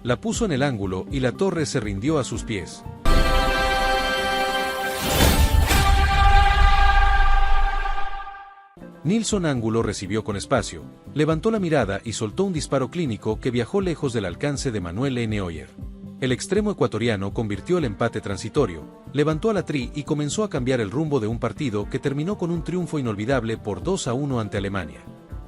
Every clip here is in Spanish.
La puso en el ángulo y la torre se rindió a sus pies. Nilson Angulo recibió con espacio, levantó la mirada y soltó un disparo clínico que viajó lejos del alcance de Manuel Neuer. El extremo ecuatoriano convirtió el empate transitorio, levantó a la Tri y comenzó a cambiar el rumbo de un partido que terminó con un triunfo inolvidable por 2-1 ante Alemania.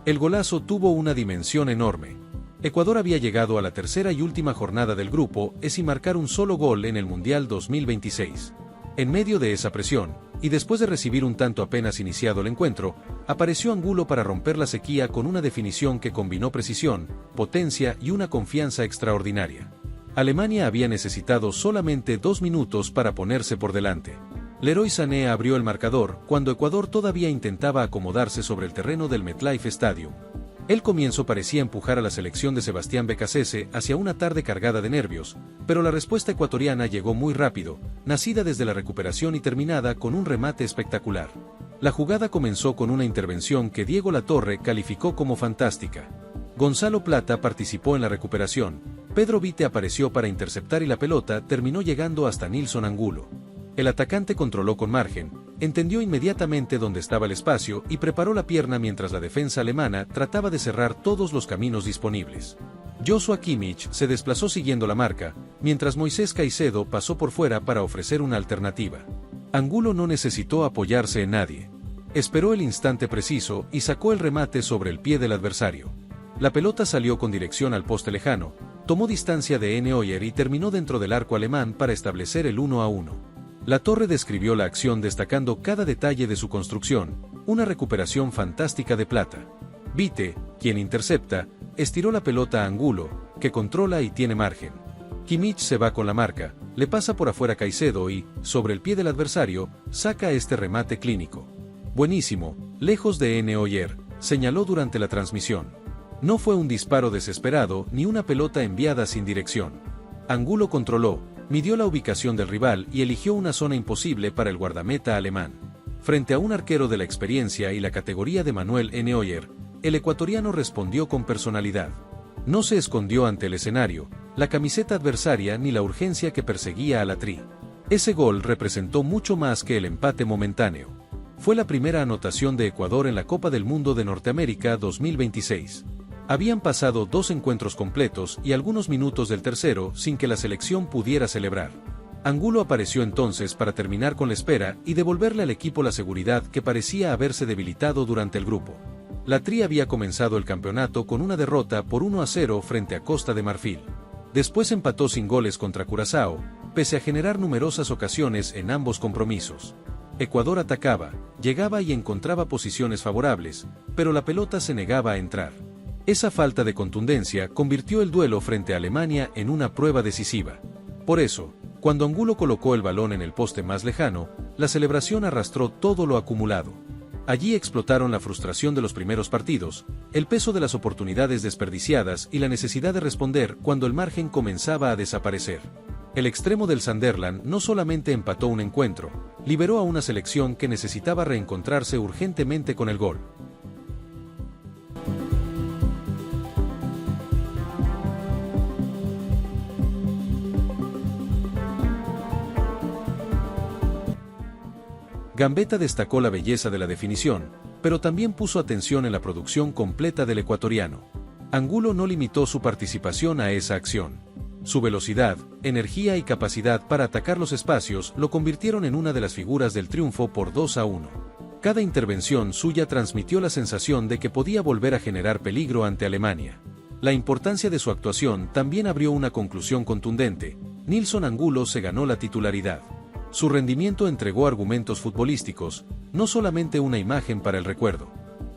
El golazo tuvo una dimensión enorme. Ecuador había llegado a la tercera y última jornada del grupo sin marcar un solo gol en el Mundial 2026. En medio de esa presión, y después de recibir un tanto apenas iniciado el encuentro, apareció Angulo para romper la sequía con una definición que combinó precisión, potencia y una confianza extraordinaria. Alemania había necesitado solamente 2 minutos para ponerse por delante. Leroy Sané abrió el marcador cuando Ecuador todavía intentaba acomodarse sobre el terreno del MetLife Stadium. El comienzo parecía empujar a la selección de Sebastián Beccacece hacia una tarde cargada de nervios, pero la respuesta ecuatoriana llegó muy rápido, nacida desde la recuperación y terminada con un remate espectacular. La jugada comenzó con una intervención que Diego Latorre calificó como fantástica. Gonzalo Plata participó en la recuperación, Pedro Vite apareció para interceptar y la pelota terminó llegando hasta Nilson Angulo. El atacante controló con margen, entendió inmediatamente dónde estaba el espacio y preparó la pierna mientras la defensa alemana trataba de cerrar todos los caminos disponibles. Joshua Kimmich se desplazó siguiendo la marca, mientras Moisés Caicedo pasó por fuera para ofrecer una alternativa. Angulo no necesitó apoyarse en nadie. Esperó el instante preciso y sacó el remate sobre el pie del adversario. La pelota salió con dirección al poste lejano, tomó distancia de Neuer y terminó dentro del arco alemán para establecer el 1-1. Latorre describió la acción destacando cada detalle de su construcción, una recuperación fantástica de Plata. Vite, quien intercepta, estiró la pelota a Angulo, que controla y tiene margen. Kimmich se va con la marca, le pasa por afuera Caicedo y, sobre el pie del adversario, saca este remate clínico. Buenísimo, lejos de Neuer, señaló durante la transmisión. No fue un disparo desesperado ni una pelota enviada sin dirección. Angulo controló, midió la ubicación del rival y eligió una zona imposible para el guardameta alemán. Frente a un arquero de la experiencia y la categoría de Manuel Neuer, el ecuatoriano respondió con personalidad. No se escondió ante el escenario, la camiseta adversaria ni la urgencia que perseguía a la Tri. Ese gol representó mucho más que el empate momentáneo. Fue la primera anotación de Ecuador en la Copa del Mundo de Norteamérica 2026. Habían pasado 2 encuentros completos y algunos minutos del tercero sin que la selección pudiera celebrar. Angulo apareció entonces para terminar con la espera y devolverle al equipo la seguridad que parecía haberse debilitado durante el grupo. La Tri había comenzado el campeonato con una derrota por 1-0 frente a Costa de Marfil. Después empató sin goles contra Curazao, pese a generar numerosas ocasiones en ambos compromisos. Ecuador atacaba, llegaba y encontraba posiciones favorables, pero la pelota se negaba a entrar. Esa falta de contundencia convirtió el duelo frente a Alemania en una prueba decisiva. Por eso, cuando Angulo colocó el balón en el poste más lejano, la celebración arrastró todo lo acumulado. Allí explotaron la frustración de los primeros partidos, el peso de las oportunidades desperdiciadas y la necesidad de responder cuando el margen comenzaba a desaparecer. El extremo del Sunderland no solamente empató un encuentro, liberó a una selección que necesitaba reencontrarse urgentemente con el gol. Gambetta destacó la belleza de la definición, pero también puso atención en la producción completa del ecuatoriano. Angulo no limitó su participación a esa acción. Su velocidad, energía y capacidad para atacar los espacios lo convirtieron en una de las figuras del triunfo por 2-1. Cada intervención suya transmitió la sensación de que podía volver a generar peligro ante Alemania. La importancia de su actuación también abrió una conclusión contundente: Nilson Angulo se ganó la titularidad. Su rendimiento entregó argumentos futbolísticos, no solamente una imagen para el recuerdo.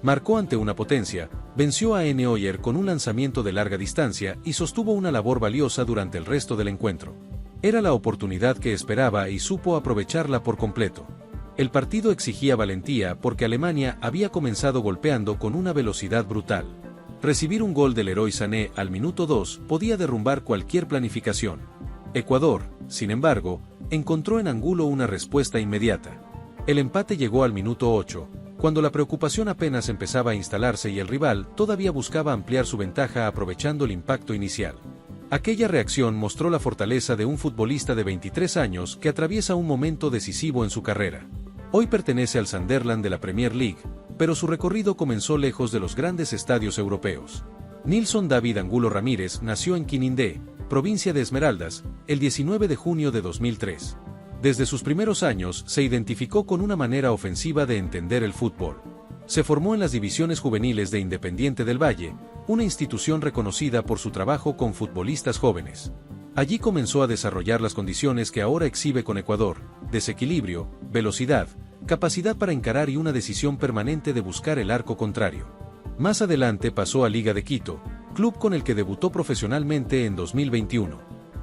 Marcó ante una potencia, venció a Neuer con un lanzamiento de larga distancia y sostuvo una labor valiosa durante el resto del encuentro. Era la oportunidad que esperaba y supo aprovecharla por completo. El partido exigía valentía porque Alemania había comenzado golpeando con una velocidad brutal. Recibir un gol del Leroy Sané al minuto 2 podía derrumbar cualquier planificación. Ecuador, sin embargo, encontró en Angulo una respuesta inmediata. El empate llegó al minuto 8, cuando la preocupación apenas empezaba a instalarse y el rival todavía buscaba ampliar su ventaja aprovechando el impacto inicial. Aquella reacción mostró la fortaleza de un futbolista de 23 años que atraviesa un momento decisivo en su carrera. Hoy pertenece al Sunderland de la Premier League, pero su recorrido comenzó lejos de los grandes estadios europeos. Nilson David Angulo Ramírez nació en Quinindé, provincia de Esmeraldas, el 19 de junio de 2003. Desde sus primeros años se identificó con una manera ofensiva de entender el fútbol. Se formó en las divisiones juveniles de Independiente del Valle, una institución reconocida por su trabajo con futbolistas jóvenes. Allí comenzó a desarrollar las condiciones que ahora exhibe con Ecuador: desequilibrio, velocidad, capacidad para encarar y una decisión permanente de buscar el arco contrario. Más adelante pasó a Liga de Quito, club con el que debutó profesionalmente en 2021.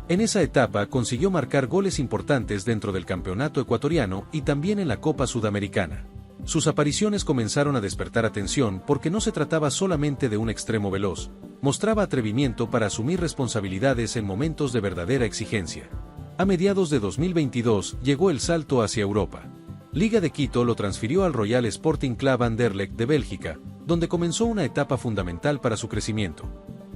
En esa etapa consiguió marcar goles importantes dentro del campeonato ecuatoriano y también en la Copa Sudamericana. Sus apariciones comenzaron a despertar atención porque no se trataba solamente de un extremo veloz, mostraba atrevimiento para asumir responsabilidades en momentos de verdadera exigencia. A mediados de 2022 llegó el salto hacia Europa. Liga de Quito lo transfirió al Royal Sporting Club Anderlecht de Bélgica, donde comenzó una etapa fundamental para su crecimiento.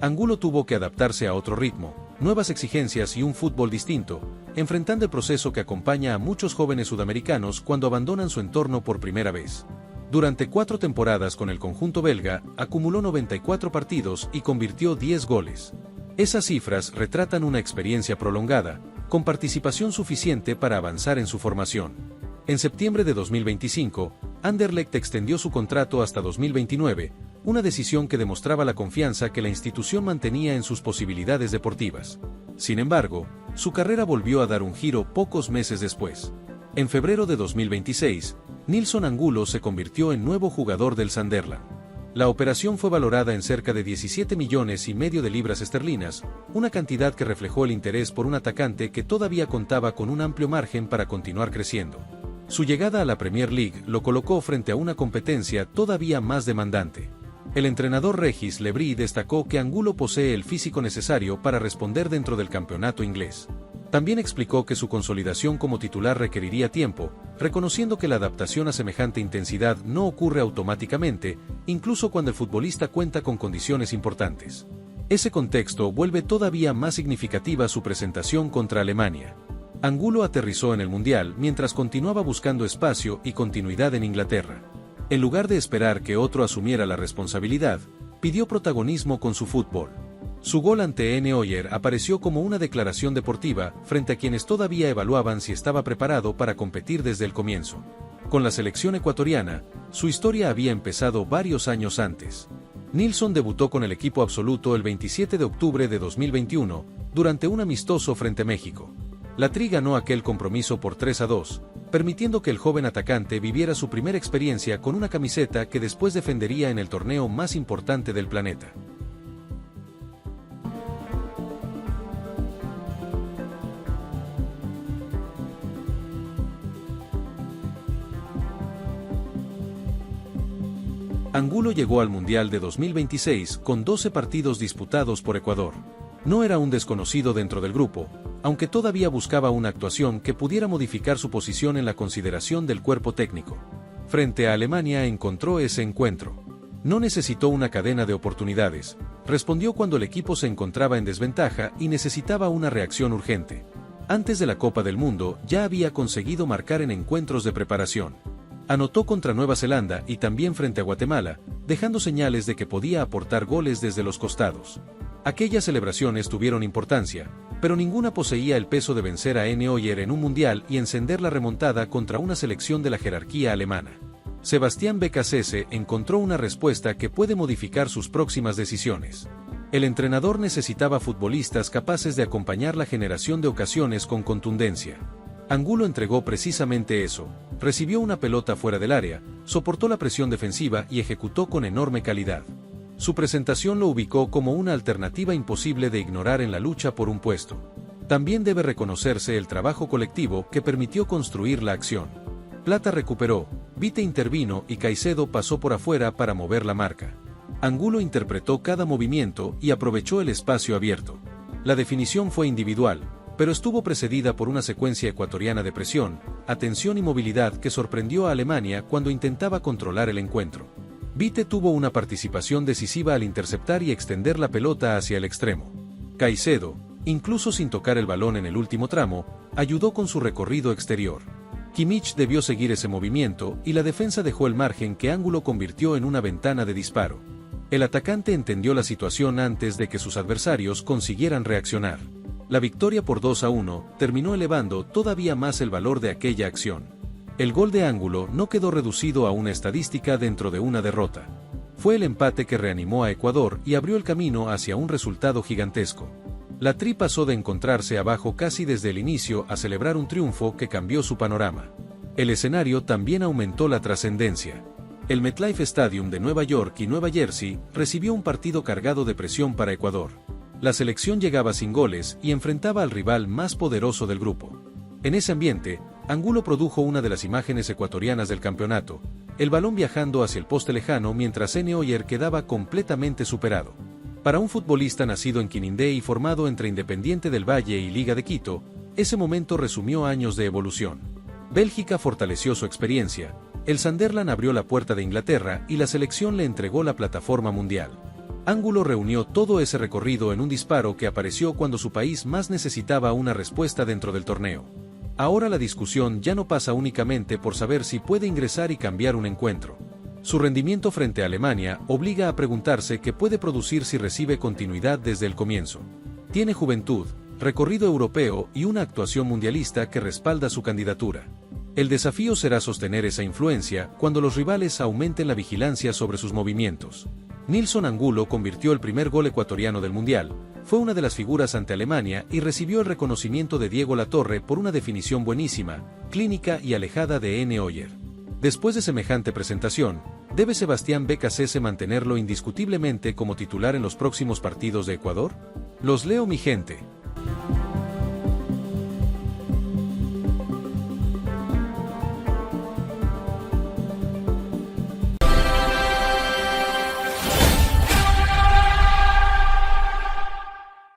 Angulo tuvo que adaptarse a otro ritmo, nuevas exigencias y un fútbol distinto, enfrentando el proceso que acompaña a muchos jóvenes sudamericanos cuando abandonan su entorno por primera vez. Durante 4 temporadas con el conjunto belga, acumuló 94 partidos y convirtió 10 goles. Esas cifras retratan una experiencia prolongada, con participación suficiente para avanzar en su formación. En septiembre de 2025, Anderlecht extendió su contrato hasta 2029, una decisión que demostraba la confianza que la institución mantenía en sus posibilidades deportivas. Sin embargo, su carrera volvió a dar un giro pocos meses después. En febrero de 2026, Nilson Angulo se convirtió en nuevo jugador del Sunderland. La operación fue valorada en cerca de 17,5 millones de libras esterlinas, una cantidad que reflejó el interés por un atacante que todavía contaba con un amplio margen para continuar creciendo. Su llegada a la Premier League lo colocó frente a una competencia todavía más demandante. El entrenador Regis Lebris destacó que Angulo posee el físico necesario para responder dentro del campeonato inglés. También explicó que su consolidación como titular requeriría tiempo, reconociendo que la adaptación a semejante intensidad no ocurre automáticamente, incluso cuando el futbolista cuenta con condiciones importantes. Ese contexto vuelve todavía más significativa su presentación contra Alemania. Angulo aterrizó en el Mundial mientras continuaba buscando espacio y continuidad en Inglaterra. En lugar de esperar que otro asumiera la responsabilidad, pidió protagonismo con su fútbol. Su gol ante Neuer apareció como una declaración deportiva frente a quienes todavía evaluaban si estaba preparado para competir desde el comienzo. Con la selección ecuatoriana, su historia había empezado varios años antes. Nilson debutó con el equipo absoluto el 27 de octubre de 2021, durante un amistoso frente a México. La Tri ganó aquel compromiso por 3-2, permitiendo que el joven atacante viviera su primera experiencia con una camiseta que después defendería en el torneo más importante del planeta. Angulo llegó al Mundial de 2026 con 12 partidos disputados por Ecuador. No era un desconocido dentro del grupo, aunque todavía buscaba una actuación que pudiera modificar su posición en la consideración del cuerpo técnico. Frente a Alemania encontró ese encuentro. No necesitó una cadena de oportunidades, respondió cuando el equipo se encontraba en desventaja y necesitaba una reacción urgente. Antes de la Copa del Mundo ya había conseguido marcar en encuentros de preparación. Anotó contra Nueva Zelanda y también frente a Guatemala, dejando señales de que podía aportar goles desde los costados. Aquellas celebraciones tuvieron importancia, pero ninguna poseía el peso de vencer a Neuer en un mundial y encender la remontada contra una selección de la jerarquía alemana. Sebastián Beccacece encontró una respuesta que puede modificar sus próximas decisiones. El entrenador necesitaba futbolistas capaces de acompañar la generación de ocasiones con contundencia. Angulo entregó precisamente eso, recibió una pelota fuera del área, soportó la presión defensiva y ejecutó con enorme calidad. Su presentación lo ubicó como una alternativa imposible de ignorar en la lucha por un puesto. También debe reconocerse el trabajo colectivo que permitió construir la acción. Plata recuperó, Vite intervino y Caicedo pasó por afuera para mover la marca. Angulo interpretó cada movimiento y aprovechó el espacio abierto. La definición fue individual, pero estuvo precedida por una secuencia ecuatoriana de presión, atención y movilidad que sorprendió a Alemania cuando intentaba controlar el encuentro. Vite tuvo una participación decisiva al interceptar y extender la pelota hacia el extremo. Caicedo, incluso sin tocar el balón en el último tramo, ayudó con su recorrido exterior. Kimmich debió seguir ese movimiento y la defensa dejó el margen que Ángulo convirtió en una ventana de disparo. El atacante entendió la situación antes de que sus adversarios consiguieran reaccionar. La victoria por 2-1 terminó elevando todavía más el valor de aquella acción. El gol de Ángulo no quedó reducido a una estadística dentro de una derrota. Fue el empate que reanimó a Ecuador y abrió el camino hacia un resultado gigantesco. La Tri pasó de encontrarse abajo casi desde el inicio a celebrar un triunfo que cambió su panorama. El escenario también aumentó la trascendencia. El MetLife Stadium de Nueva York y Nueva Jersey recibió un partido cargado de presión para Ecuador. La selección llegaba sin goles y enfrentaba al rival más poderoso del grupo. En ese ambiente, Ángulo produjo una de las imágenes ecuatorianas del campeonato, el balón viajando hacia el poste lejano mientras Neuer quedaba completamente superado. Para un futbolista nacido en Quinindé y formado entre Independiente del Valle y Liga de Quito, ese momento resumió años de evolución. Bélgica fortaleció su experiencia, el Sunderland abrió la puerta de Inglaterra y la selección le entregó la plataforma mundial. Ángulo reunió todo ese recorrido en un disparo que apareció cuando su país más necesitaba una respuesta dentro del torneo. Ahora la discusión ya no pasa únicamente por saber si puede ingresar y cambiar un encuentro. Su rendimiento frente a Alemania obliga a preguntarse qué puede producir si recibe continuidad desde el comienzo. Tiene juventud, recorrido europeo y una actuación mundialista que respalda su candidatura. El desafío será sostener esa influencia cuando los rivales aumenten la vigilancia sobre sus movimientos. Nilson Ángulo convirtió el primer gol ecuatoriano del Mundial, fue una de las figuras ante Alemania y recibió el reconocimiento de Diego Latorre por una definición buenísima, clínica y alejada de Neuer. Después de semejante presentación, ¿debe Sebastián Beccacece mantenerlo indiscutiblemente como titular en los próximos partidos de Ecuador? Los leo, mi gente.